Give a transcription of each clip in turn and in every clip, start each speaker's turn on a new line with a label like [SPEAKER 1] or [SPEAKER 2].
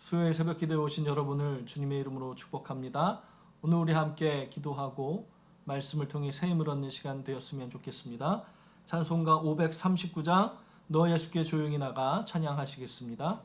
[SPEAKER 1] 수요일 새벽 기도에 오신 여러분을 주님의 이름으로 축복합니다. 오늘 우리 함께 기도하고 말씀을 통해 새 힘을 얻는 시간 되었으면 좋겠습니다. 찬송가 539장 너 예수께 조용히 나가 찬양하시겠습니다.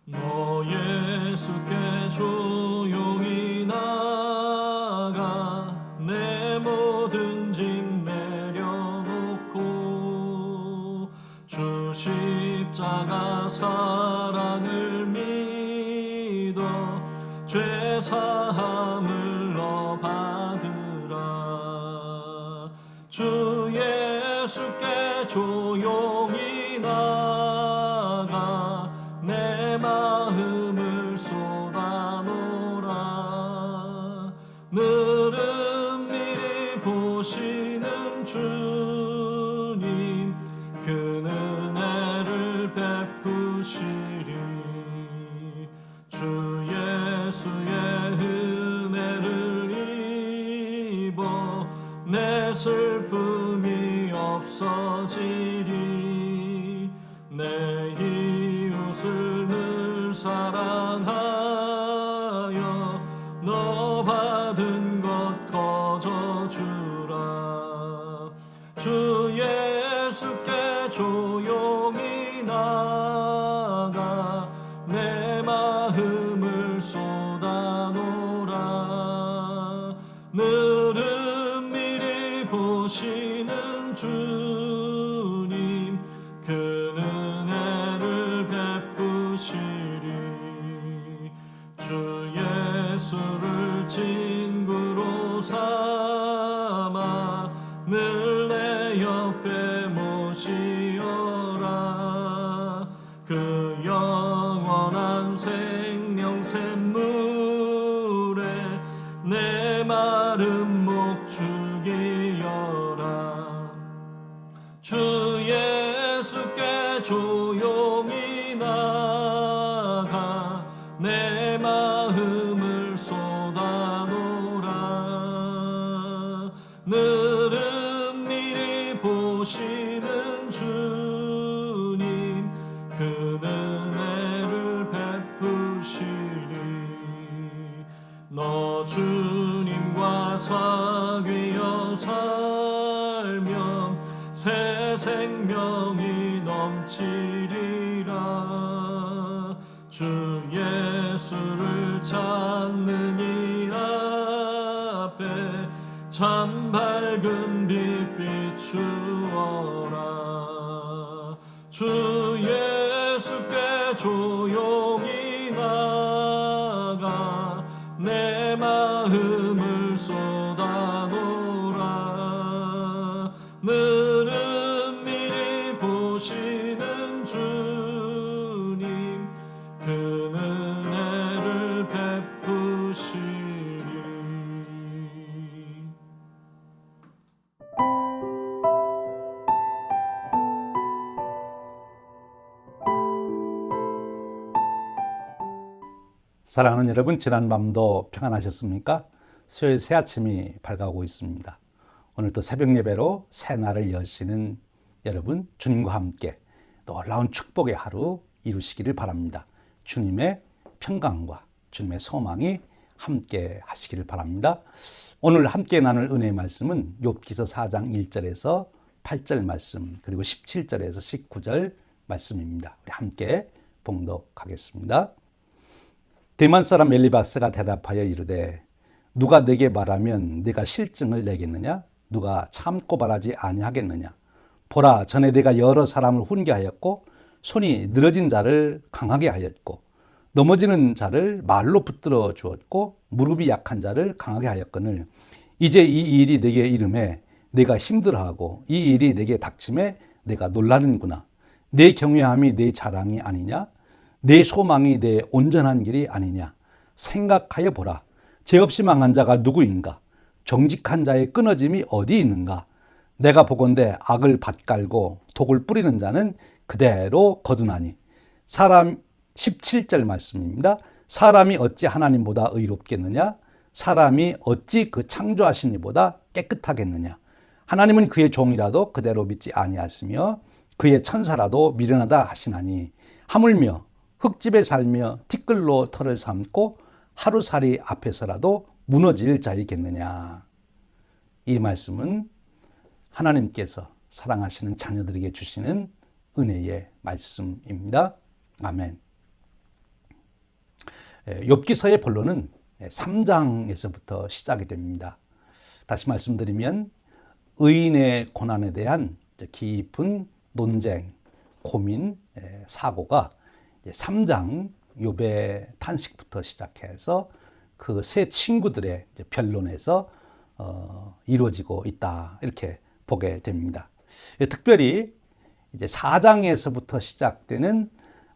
[SPEAKER 1] 너 예수께 조용히 나가 내 모든 짐 내려놓고 주 십자가 사랑을 믿어 죄사함을 너 받으라. 주 예수께 조용히 나가 내 마음을 쏟아놓으라. 늘은 미리 보시는 주님 그 은혜를 베푸시리. 주 예수의 은혜를 입어 내 슬픔이 없어지리. 내 이웃을 늘 사랑하여 너 받은 것 거저주라. 주 예수께 조용히 나가 내 마음을 쏟아놓으라. 늘은 미리 보시는 주님 그 은혜를 베푸시리. 주 예수를 친구로 삼아 늘 내 옆에 모시어라. 그 영원한 생명 샘물에 내 마른 목 죽이어라. 주 예수께 조용히 나가 내 마음을 쏟아놓으라. 늘은 미리 보시는 주님 그 은혜를 베푸시리. 너 주님과 사귀어 살면 새 생명이 넘치리라. 주 예수를 찾는 이 앞에 참 밝은 빛 비추어라. 주 예수께 조용히 나가 내 마음을 쏟아놓으라. 늘은 미리 보시는 주님 그 은혜를 베푸시리.
[SPEAKER 2] 사랑하는 여러분, 지난 밤도 평안하셨습니까? 수요일 새 아침이 밝아오고 있습니다. 오늘도 새벽 예배로 새 날을 여시는 여러분, 주님과 함께 놀라운 축복의 하루 이루시기를 바랍니다. 주님의 평강과 주님의 소망이 함께 하시기를 바랍니다. 오늘 함께 나눌 은혜의 말씀은 욥기서 4장 1절에서 8절 말씀, 그리고 17절에서 19절 말씀입니다. 우리 함께 봉독하겠습니다. 대만 사람 엘리바스가 대답하여 이르되 누가 내게 말하면 내가 실증을 내겠느냐? 누가 참고 말하지 아니하겠느냐? 보라, 전에 내가 여러 사람을 훈계하였고 손이 늘어진 자를 강하게 하였고 넘어지는 자를 말로 붙들어 주었고 무릎이 약한 자를 강하게 하였거늘 이제 이 일이 내게 이름에 내가 힘들어하고 이 일이 내게 닥침에 내가 놀라는구나. 내 경외함이 내 자랑이 아니냐? 내 소망이 내 온전한 길이 아니냐? 생각하여 보라. 죄 없이 망한 자가 누구인가? 정직한 자의 끊어짐이 어디 있는가? 내가 보건대 악을 밭갈고 독을 뿌리는 자는 그대로 거두나니. 사람 17절 말씀입니다. 사람이 어찌 하나님보다 의롭겠느냐? 사람이 어찌 그 창조하신 이보다 깨끗하겠느냐. 하나님은 그의 종이라도 그대로 믿지 아니하시며 그의 천사라도 미련하다 하시나니 하물며 흙집에 살며 티끌로 털을 삼고 하루살이 앞에서라도 무너질 자이겠느냐. 이 말씀은 하나님께서 사랑하시는 자녀들에게 주시는 은혜의 말씀입니다. 아멘. 욥기서의 본론은 3장에서부터 시작이 됩니다. 다시 말씀드리면 의인의 고난에 대한 깊은 논쟁, 고민, 사고가 3장 욥의 탄식부터 시작해서 그 세 친구들의 변론에서 이루어지고 있다, 이렇게 보게 됩니다. 특별히 이제 4장에서부터 시작되는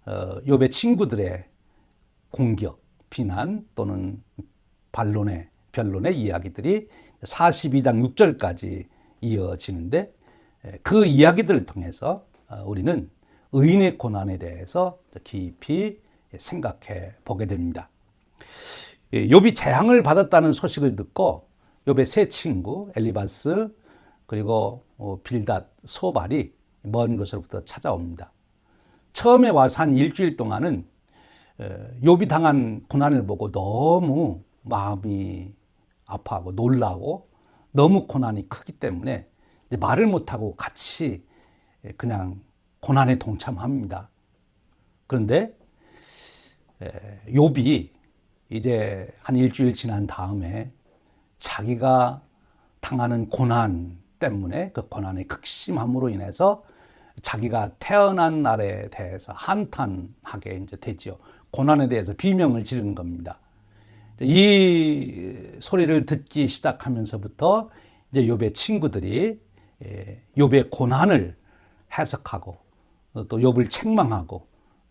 [SPEAKER 2] 욥의 친구들의 공격, 비난 또는 반론의, 변론의 이야기들이 42장 6절까지 이어지는데 그 이야기들을 통해서 우리는 의인의 고난에 대해서 깊이 생각해 보게 됩니다. 욥이 재앙을 받았다는 소식을 듣고 욥의 세 친구 엘리바스 그리고 빌닷, 소발이 먼 곳으로부터 찾아옵니다. 처음에 와서 한 일주일 동안은 욥이 당한 고난을 보고 너무 마음이 아파하고 놀라고 너무 고난이 크기 때문에 말을 못하고 같이 그냥 고난에 동참합니다. 그런데 욥이 이제 한 일주일 지난 다음에 자기가 당하는 고난 때문에 그 고난의 극심함으로 인해서 자기가 태어난 날에 대해서 한탄하게 이제 되지요. 고난에 대해서 비명을 지르는 겁니다. 이 소리를 듣기 시작하면서부터 이제 욥의 친구들이 욥의 고난을 해석하고 또 욥을 책망하고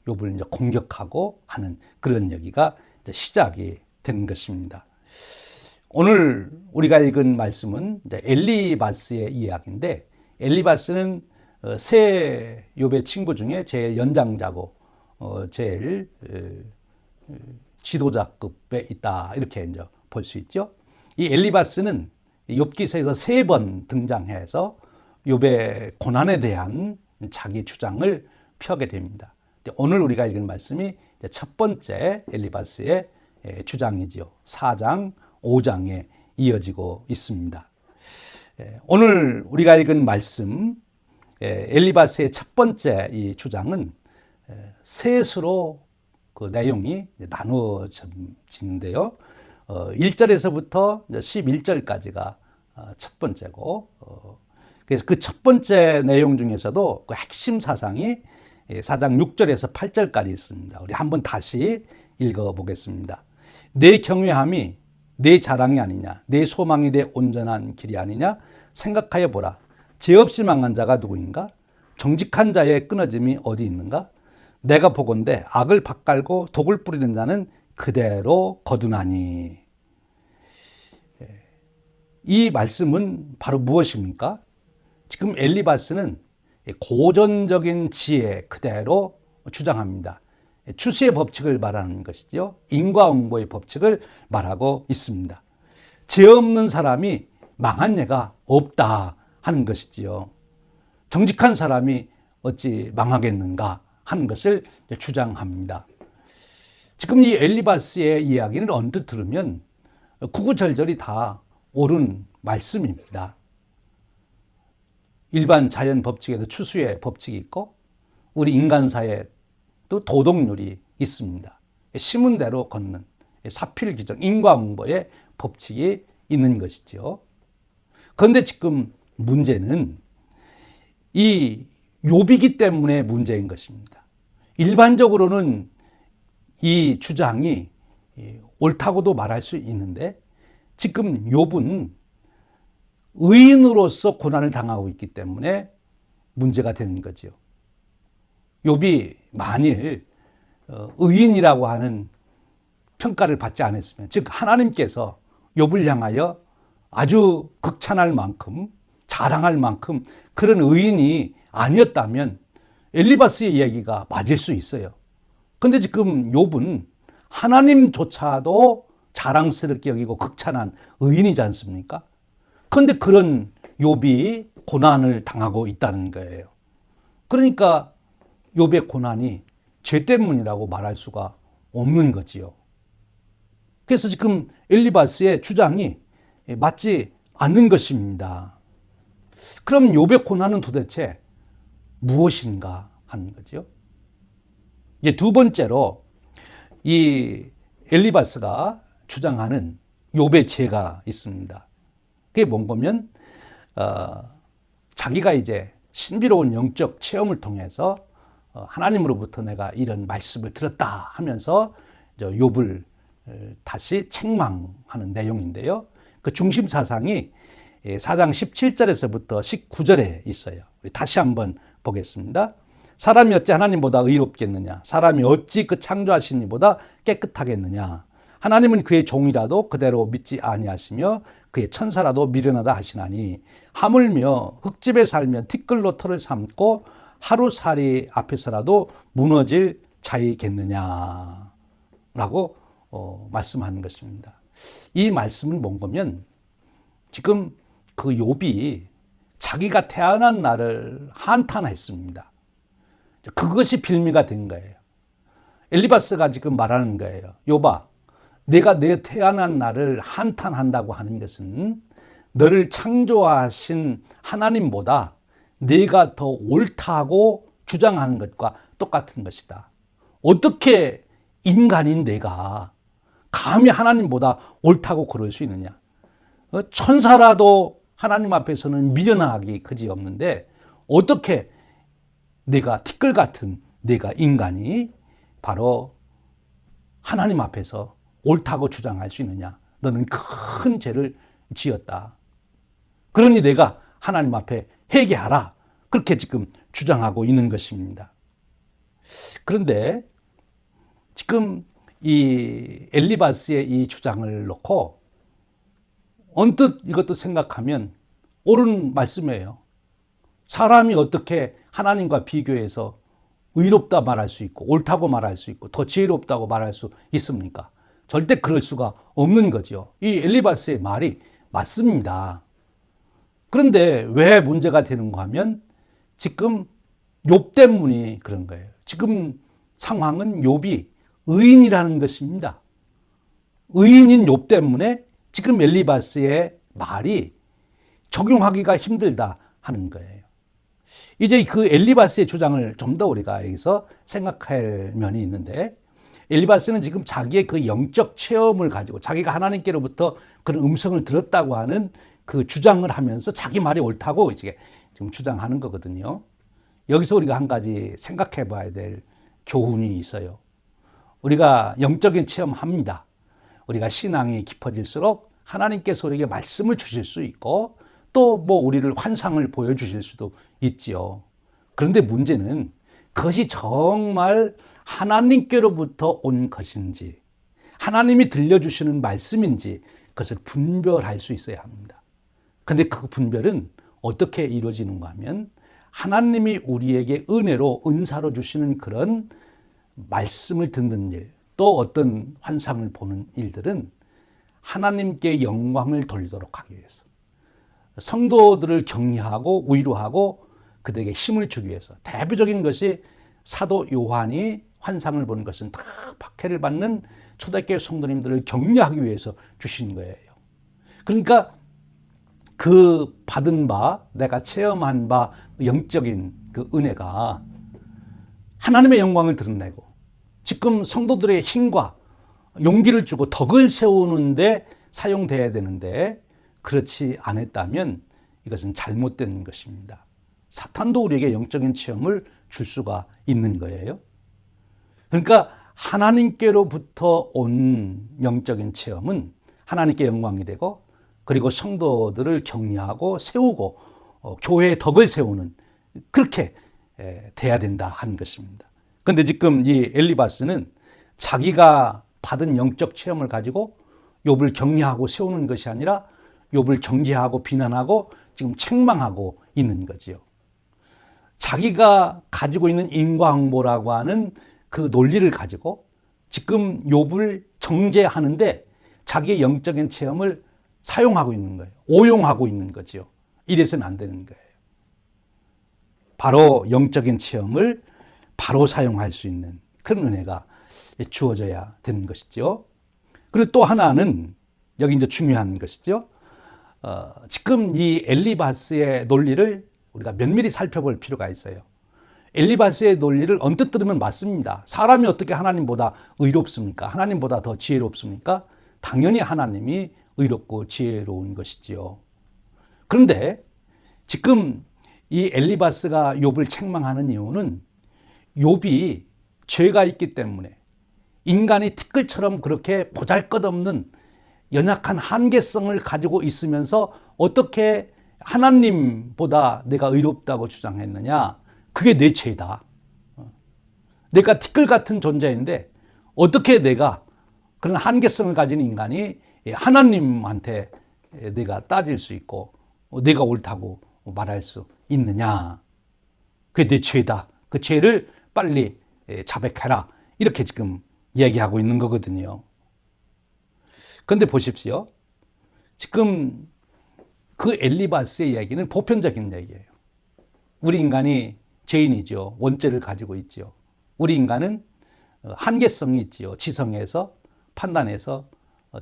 [SPEAKER 2] 욥을 이제 공격하고 하는 그런 얘기가 이제 시작이 된 것입니다. 오늘 우리가 읽은 말씀은 이제 엘리바스의 이야기인데 엘리바스는 세 욥의 친구 중에 제일 연장자고 제일 지도자급에 있다, 이렇게 이제 볼 수 있죠. 이 엘리바스는 욥기서에서 3번 등장해서 욥의 고난에 대한 자기 주장을 펴게 됩니다. 오늘 우리가 읽은 말씀이 첫 번째 엘리바스의 주장이지요. 4장, 5장에 이어지고 있습니다. 오늘 우리가 읽은 말씀, 엘리바스의 첫 번째 이 주장은 셋으로 그 내용이 나누어지는데요. 1절에서부터 11절까지가 첫 번째고, 그래서 그 첫 번째 내용 중에서도 그 핵심 사상이 4장 6절에서 8절까지 있습니다. 우리 한번 다시 읽어보겠습니다. 내 경외함이 내 자랑이 아니냐, 내 소망이 내 온전한 길이 아니냐 생각하여 보라. 죄 없이 망한 자가 누구인가? 정직한 자의 끊어짐이 어디 있는가? 내가 보건대 악을 밭갈고 독을 뿌리는 자는 그대로 거두나니. 이 말씀은 바로 무엇입니까? 지금 엘리바스는 고전적인 지혜 그대로 주장합니다. 추수의 법칙을 말하는 것이죠. 인과응보의 법칙을 말하고 있습니다. 죄 없는 사람이 망한 예가 없다 하는 것이지요. 정직한 사람이 어찌 망하겠는가 하는 것을 주장합니다. 지금 이 엘리바스의 이야기를 언뜻 들으면 구구절절이 다 옳은 말씀입니다. 일반 자연 법칙에도 추수의 법칙이 있고 우리 인간사에 또 도덕률이 있습니다. 심은 대로 걷는 사필규정, 인과응보의 법칙이 있는 것이죠. 그런데 지금 문제는 이 욥이기 때문에 문제인 것입니다. 일반적으로는 이 주장이 옳다고도 말할 수 있는데 지금 욥은 의인으로서 고난을 당하고 있기 때문에 문제가 되는 거죠. 욥이 만일 의인이라고 하는 평가를 받지 않았으면, 즉 하나님께서 욥을 향하여 아주 극찬할 만큼 자랑할 만큼 그런 의인이 아니었다면 엘리바스의 이야기가 맞을 수 있어요. 그런데 지금 욥은 하나님조차도 자랑스럽게 여기고 극찬한 의인이지 않습니까? 그런데 그런 욥이 고난을 당하고 있다는 거예요. 그러니까 욥의 고난이 죄 때문이라고 말할 수가 없는 거지요. 그래서 지금 엘리바스의 주장이 맞지 않는 것입니다. 그럼 욥의 고난은 도대체 무엇인가 하는 거죠. 이제 두 번째로 이 엘리바스가 주장하는 욥의 죄가 있습니다. 그게 뭔가면 자기가 이제 신비로운 영적 체험을 통해서 하나님으로부터 내가 이런 말씀을 들었다 하면서 욥을 다시 책망하는 내용인데요. 그 중심 사상이 4장 17절에서부터 19절에 있어요. 우리 다시 한번 보겠습니다. 사람이 어찌 하나님보다 의롭겠느냐? 사람이 어찌 그 창조하신 이보다 깨끗하겠느냐? 하나님은 그의 종이라도 그대로 믿지 아니하시며 그의 천사라도 미련하다 하시나니 하물며 흙집에 살면 티끌로 털을 삼고 하루살이 앞에서라도 무너질 자이겠느냐? 라고 말씀하는 것입니다. 이 말씀은 뭔가면 지금 그 욥이 자기가 태어난 날을 한탄했습니다. 그것이 빌미가 된 거예요. 엘리바스가 지금 말하는 거예요. 욥아, 내가 내 태어난 날을 한탄한다고 하는 것은 너를 창조하신 하나님보다 내가 더 옳다고 주장하는 것과 똑같은 것이다. 어떻게 인간인 내가 감히 하나님보다 옳다고 그럴 수 있느냐? 천사라도 하나님 앞에서는 미련하기 그지없는데 어떻게 내가 티끌 같은 내가 인간이 바로 하나님 앞에서 옳다고 주장할 수 있느냐? 너는 큰 죄를 지었다. 그러니 내가 하나님 앞에 회개하라. 그렇게 지금 주장하고 있는 것입니다. 그런데 지금 이 엘리바스의 이 주장을 놓고 언뜻 이것도 생각하면 옳은 말씀이에요. 사람이 어떻게 하나님과 비교해서 의롭다 말할 수 있고 옳다고 말할 수 있고 더 지혜롭다고 말할 수 있습니까? 절대 그럴 수가 없는 거죠. 이 엘리바스의 말이 맞습니다. 그런데 왜 문제가 되는가 하면 지금 욥 때문이 그런 거예요. 지금 상황은 욥이 의인이라는 것입니다. 의인인 욥 때문에 지금 엘리바스의 말이 적용하기가 힘들다 하는 거예요. 이제 그 엘리바스의 주장을 좀 더 우리가 여기서 생각할 면이 있는데 엘리바스는 지금 자기의 그 영적 체험을 가지고 자기가 하나님께로부터 그런 음성을 들었다고 하는 그 주장을 하면서 자기 말이 옳다고 이제 지금 주장하는 거거든요. 여기서 우리가 한 가지 생각해 봐야 될 교훈이 있어요. 우리가 영적인 체험합니다. 우리가 신앙이 깊어질수록 하나님께서 우리에게 말씀을 주실 수 있고 또 뭐 우리를 환상을 보여주실 수도 있지요. 그런데 문제는 그것이 정말 하나님께로부터 온 것인지 하나님이 들려주시는 말씀인지 그것을 분별할 수 있어야 합니다. 그런데 그 분별은 어떻게 이루어지는가 하면 하나님이 우리에게 은혜로 은사로 주시는 그런 말씀을 듣는 일, 또 어떤 환상을 보는 일들은 하나님께 영광을 돌리도록 하기 위해서 성도들을 격려하고 위로하고 그들에게 힘을 주기 위해서 대표적인 것이 사도 요한이 환상을 보는 것은 다 박해를 받는 초대교회 성도님들을 격려하기 위해서 주신 거예요. 그러니까 그 받은 바, 내가 체험한 바 영적인 그 은혜가 하나님의 영광을 드러내고 지금 성도들의 힘과 용기를 주고 덕을 세우는데 사용돼야 되는데 그렇지 않았다면 이것은 잘못된 것입니다. 사탄도 우리에게 영적인 체험을 줄 수가 있는 거예요. 그러니까 하나님께로부터 온 영적인 체험은 하나님께 영광이 되고 그리고 성도들을 격려하고 세우고 교회의 덕을 세우는 그렇게 돼야 된다 하는 것입니다. 그런데 지금 이 엘리바스는 자기가 받은 영적 체험을 가지고 욥을 격려하고 세우는 것이 아니라 욥을 정죄하고 비난하고 지금 책망하고 있는 거지요. 자기가 가지고 있는 인과응보라고 하는 그 논리를 가지고 지금 욥을 정죄하는데 자기의 영적인 체험을 사용하고 있는 거예요. 오용하고 있는 거죠. 이래서는 안 되는 거예요. 바로 영적인 체험을 바로 사용할 수 있는 그런 은혜가 주어져야 되는 것이죠. 그리고 또 하나는 여기 이제 중요한 것이죠. 지금 이 엘리바스의 논리를 우리가 면밀히 살펴볼 필요가 있어요. 엘리바스의 논리를 언뜻 들으면 맞습니다. 사람이 어떻게 하나님보다 의롭습니까? 하나님보다 더 지혜롭습니까? 당연히 하나님이 의롭고 지혜로운 것이지요. 그런데 지금 이 엘리바스가 욥을 책망하는 이유는 욥이 죄가 있기 때문에 인간이 티끌처럼 그렇게 보잘것없는 연약한 한계성을 가지고 있으면서 어떻게 하나님보다 내가 의롭다고 주장했느냐? 그게 내 죄다. 내가 티끌 같은 존재인데 어떻게 내가 그런 한계성을 가진 인간이 하나님한테 내가 따질 수 있고 내가 옳다고 말할 수 있느냐? 그게 내 죄다. 그 죄를 빨리 자백해라. 이렇게 지금 얘기하고 있는 거거든요. 그런데 보십시오. 지금 그 엘리바스의 얘기는 보편적인 얘기예요. 우리 인간이 죄인이죠. 원죄를 가지고 있죠. 우리 인간은 한계성이 있지요. 지성에서 판단에서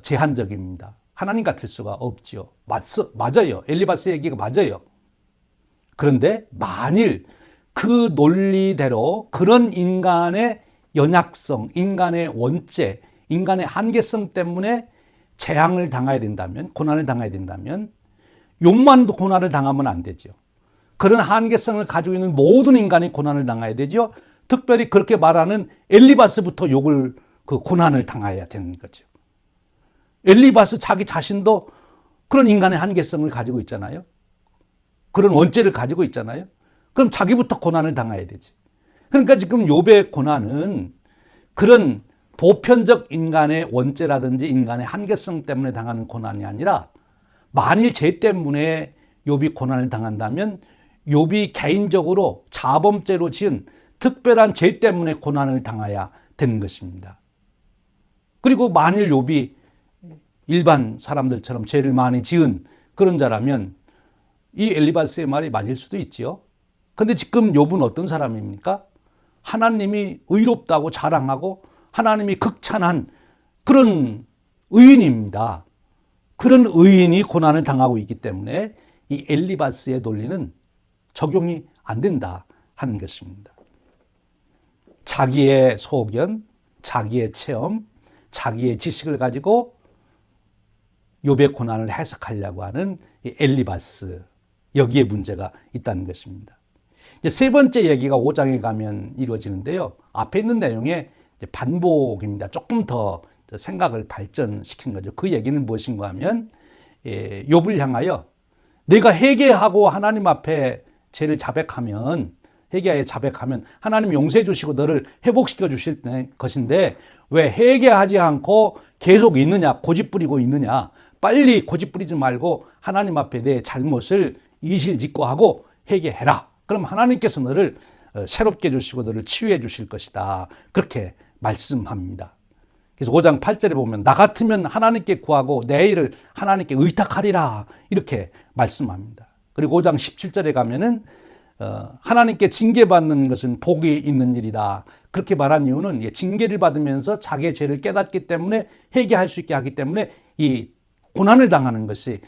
[SPEAKER 2] 제한적입니다. 하나님 같을 수가 없지요. 맞아요. 엘리바스 얘기가 맞아요. 그런데 만일 그 논리대로 그런 인간의 연약성, 인간의 원죄, 인간의 한계성 때문에 재앙을 당해야 된다면, 고난을 당해야 된다면 욥만도 고난을 당하면 안 되죠. 그런 한계성을 가지고 있는 모든 인간이 고난을 당해야 되죠. 특별히 그렇게 말하는 엘리바스부터 욥을 그 고난을 당해야 되는 거죠. 엘리바스 자기 자신도 그런 인간의 한계성을 가지고 있잖아요. 그런 원죄를 가지고 있잖아요. 그럼 자기부터 고난을 당해야 되지. 그러니까 지금 욥의 고난은 그런 보편적 인간의 원죄라든지 인간의 한계성 때문에 당하는 고난이 아니라 만일 죄 때문에 욥이 고난을 당한다면 욥이 개인적으로 자범죄로 지은 특별한 죄 때문에 고난을 당해야 되는 것입니다. 그리고 만일 욥이 일반 사람들처럼 죄를 많이 지은 그런 자라면 이 엘리바스의 말이 맞을 수도 있지요. 그런데 지금 욥은 어떤 사람입니까? 하나님이 의롭다고 자랑하고 하나님이 극찬한 그런 의인입니다. 그런 의인이 고난을 당하고 있기 때문에 이 엘리바스의 논리는 적용이 안 된다 하는 것입니다. 자기의 소견, 자기의 체험, 자기의 지식을 가지고 욥의 고난을 해석하려고 하는 이 엘리바스, 여기에 문제가 있다는 것입니다. 이제 세 번째 얘기가 5장에 가면 이루어지는데요. 앞에 있는 내용의 반복입니다. 조금 더 생각을 발전시킨 거죠. 그 얘기는 무엇인가 하면 욥을 향하여 내가 회개하고 하나님 앞에 죄를 자백하면, 회개하여 자백하면 하나님 용서해 주시고 너를 회복시켜 주실 것인데 왜 회개하지 않고 계속 있느냐, 고집 부리고 있느냐. 빨리 고집 부리지 말고 하나님 앞에 내 잘못을 이실직고하고 회개해라. 그럼 하나님께서 너를 새롭게 해주시고 너를 치유해 주실 것이다. 그렇게 말씀합니다. 그래서 5장 8절에 보면 나 같으면 하나님께 구하고 내 일을 하나님께 의탁하리라. 이렇게 말씀합니다. 그리고 5장 17절에 가면은 하나님께 징계받는 것은 복이 있는 일이다. 그렇게 말한 이유는 징계를 받으면서 자기의 죄를 깨닫기 때문에 회개할 수 있게 하기 때문에 이 고난을 당하는 것이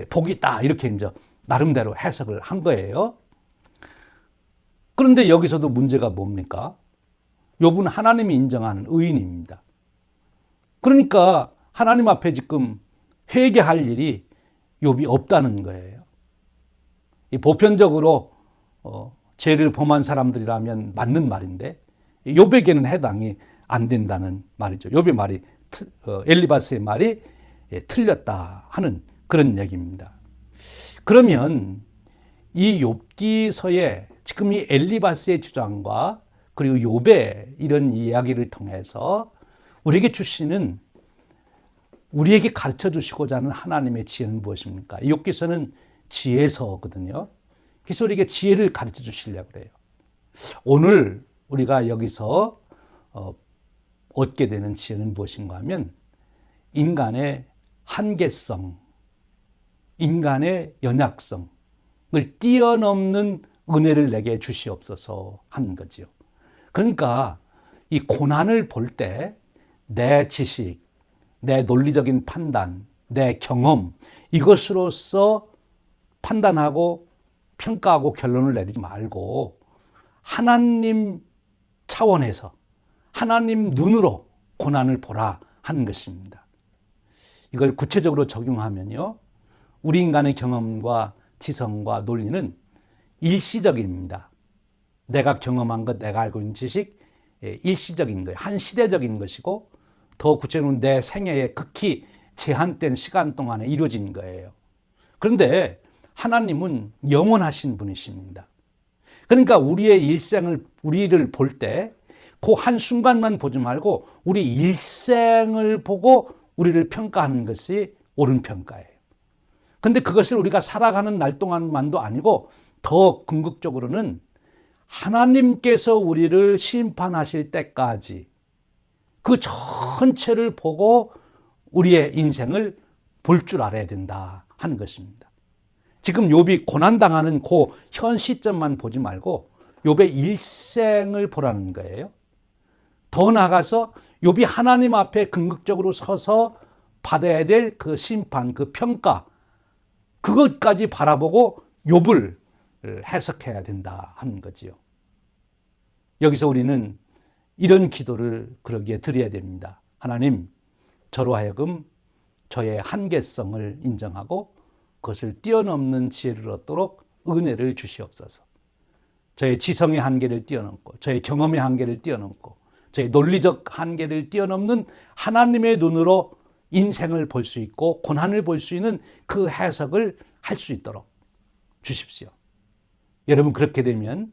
[SPEAKER 2] 복이 있다. 이렇게 이제 나름대로 해석을 한 거예요. 그런데 여기서도 문제가 뭡니까? 욥은 하나님이 인정하는 의인입니다. 그러니까 하나님 앞에 지금 회개할 일이 욥이 없다는 거예요. 이 보편적으로 죄를 범한 사람들이라면 맞는 말인데 욥에게는 해당이 안 된다는 말이죠. 욥의 말이 엘리바스의 말이 틀렸다 하는 그런 얘기입니다. 그러면 이 욥기서에 지금 이 엘리바스의 주장과 그리고 욥의 이런 이야기를 통해서 우리에게 주시는, 우리에게 가르쳐 주시고자 하는 하나님의 지혜는 무엇입니까? 이 욥기서는 지혜서거든요. 그래서 우리에게 지혜를 가르쳐 주시려고 그래요. 오늘 우리가 여기서 얻게 되는 지혜는 무엇인가 하면 인간의 한계성, 인간의 연약성을 뛰어넘는 은혜를 내게 주시옵소서 하는 거지요. 그러니까 이 고난을 볼 때 내 지식, 내 논리적인 판단, 내 경험, 이것으로서 판단하고 평가하고 결론을 내리지 말고 하나님 차원에서 하나님 눈으로 고난을 보라 하는 것입니다. 이걸 구체적으로 적용하면요, 우리 인간의 경험과 지성과 논리는 일시적입니다. 내가 경험한 것, 내가 알고 있는 지식, 일시적인 거예요. 한 시대적인 것이고, 더 구체적으로 내 생애에 극히 제한된 시간 동안에 이루어진 거예요. 그런데 하나님은 영원하신 분이십니다. 그러니까 우리의 일생을, 우리를 볼 때 그 한순간만 보지 말고 우리 일생을 보고 우리를 평가하는 것이 옳은 평가예요. 근데 그것을 우리가 살아가는 날 동안만도 아니고 더 궁극적으로는 하나님께서 우리를 심판하실 때까지 그 전체를 보고 우리의 인생을 볼 줄 알아야 된다 하는 것입니다. 지금 욥이 고난당하는 그 현 시점만 보지 말고 욥의 일생을 보라는 거예요. 더 나아가서 욥이 하나님 앞에 궁극적으로 서서 받아야 될 그 심판, 그 평가, 그것까지 바라보고 욥을 해석해야 된다 하는 거지요. 여기서 우리는 이런 기도를 그러기에 드려야 됩니다. 하나님, 저로 하여금 저의 한계성을 인정하고 그것을 뛰어넘는 지혜를 얻도록 은혜를 주시옵소서. 저의 지성의 한계를 뛰어넘고 저의 경험의 한계를 뛰어넘고 저의 논리적 한계를 뛰어넘는 하나님의 눈으로 인생을 볼 수 있고 고난을 볼 수 있는 그 해석을 할 수 있도록 주십시오. 여러분, 그렇게 되면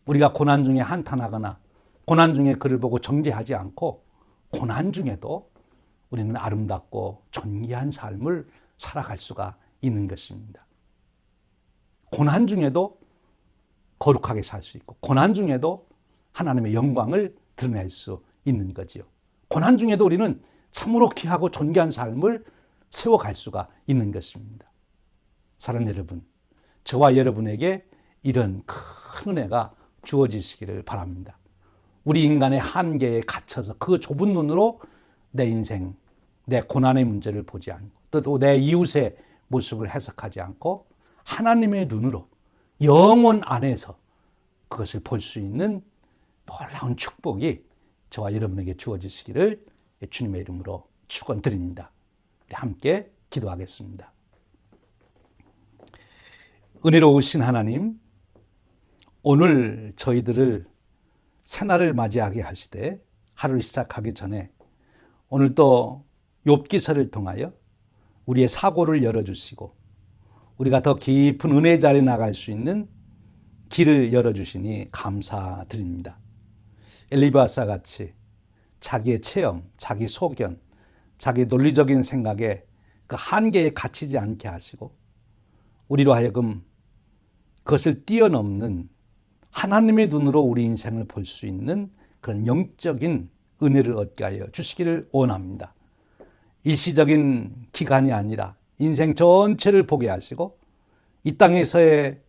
[SPEAKER 2] 우리가 고난 중에 한탄하거나 고난 중에 그를 보고 정죄하지 않고 고난 중에도 우리는 아름답고 존귀한 삶을 살아갈 수가 있는 것입니다. 고난 중에도 거룩하게 살 수 있고 고난 중에도 하나님의 영광을 드러낼 수 있는 거지요. 고난 중에도 우리는 참으로 귀하고 존귀한 삶을 세워갈 수가 있는 것입니다. 사랑하는 여러분, 저와 여러분에게 이런 큰 은혜가 주어지시기를 바랍니다. 우리 인간의 한계에 갇혀서 그 좁은 눈으로 내 인생, 내 고난의 문제를 보지 않고 또 내 이웃의 모습을 해석하지 않고 하나님의 눈으로 영혼 안에서 그것을 볼 수 있는 놀라운 축복이 저와 여러분에게 주어지시기를 주님의 이름으로 축원드립니다. 함께 기도하겠습니다. 은혜로우신 하나님, 오늘 저희들을 새날을 맞이하게 하시되 하루를 시작하기 전에 오늘 또 욥기서를 통하여 우리의 사고를 열어주시고 우리가 더 깊은 은혜 자리에 나갈 수 있는 길을 열어주시니 감사드립니다. 엘리바사 같이 자기의 체험, 자기 소견, 자기 논리적인 생각에 그 한계에 갇히지 않게 하시고 우리로 하여금 그것을 뛰어넘는 하나님의 눈으로 우리 인생을 볼 수 있는 그런 영적인 은혜를 얻게 하여 주시기를 원합니다. 일시적인 기간이 아니라 인생 전체를 보게 하시고 이 땅에서의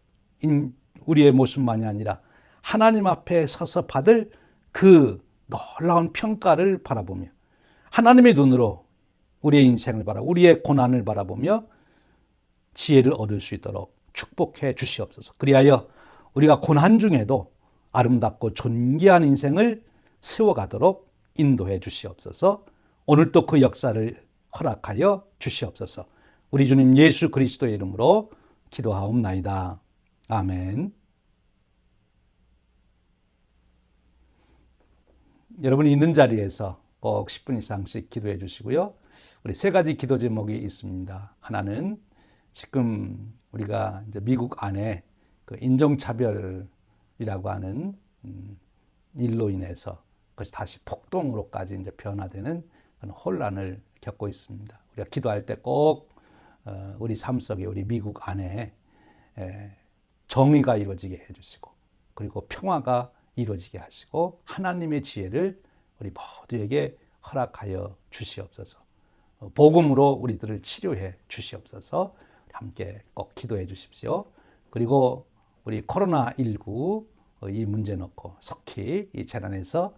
[SPEAKER 2] 우리의 모습만이 아니라 하나님 앞에 서서 받을 그 놀라운 평가를 바라보며 하나님의 눈으로 우리의 인생을 우리의 고난을 바라보며 지혜를 얻을 수 있도록 축복해 주시옵소서. 그리하여 우리가 고난 중에도 아름답고 존귀한 인생을 세워가도록 인도해 주시옵소서. 오늘도 그 역사를 허락하여 주시옵소서. 우리 주님 예수 그리스도의 이름으로 기도하옵나이다. 아멘. 여러분이 있는 자리에서 꼭 10분 이상씩 기도해 주시고요. 우리 세 가지 기도 제목이 있습니다. 하나는 지금 우리가 이제 미국 안에 그 인종차별이라고 하는 일로 인해서 그것이 다시 폭동으로까지 이제 변화되는 그런 혼란을 겪고 있습니다. 우리가 기도할 때 꼭 우리 삶 속에 우리 미국 안에 정의가 이루어지게 해주시고 그리고 평화가 이루어지게 하시고 하나님의 지혜를 우리 모두에게 허락하여 주시옵소서. 복음으로 우리들을 치료해 주시옵소서. 함께 꼭 기도해 주십시오. 그리고 우리 코로나19 이 문제 놓고 속히 이 재난에서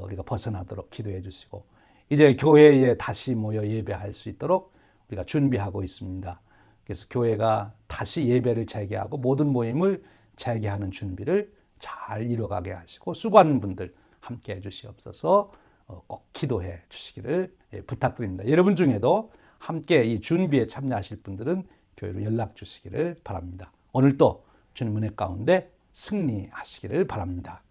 [SPEAKER 2] 우리가 벗어나도록 기도해 주시고, 이제 교회에 다시 모여 예배할 수 있도록 우리가 준비하고 있습니다. 그래서 교회가 다시 예배를 재개하고 모든 모임을 재개하는 준비를 잘 이뤄가게 하시고, 수고하는 분들 함께 해 주시옵소서. 꼭 기도해 주시기를 부탁드립니다. 여러분 중에도 함께 이 준비에 참여하실 분들은 교회로 연락 주시기를 바랍니다. 오늘도 주님 은혜 가운데 승리하시기를 바랍니다.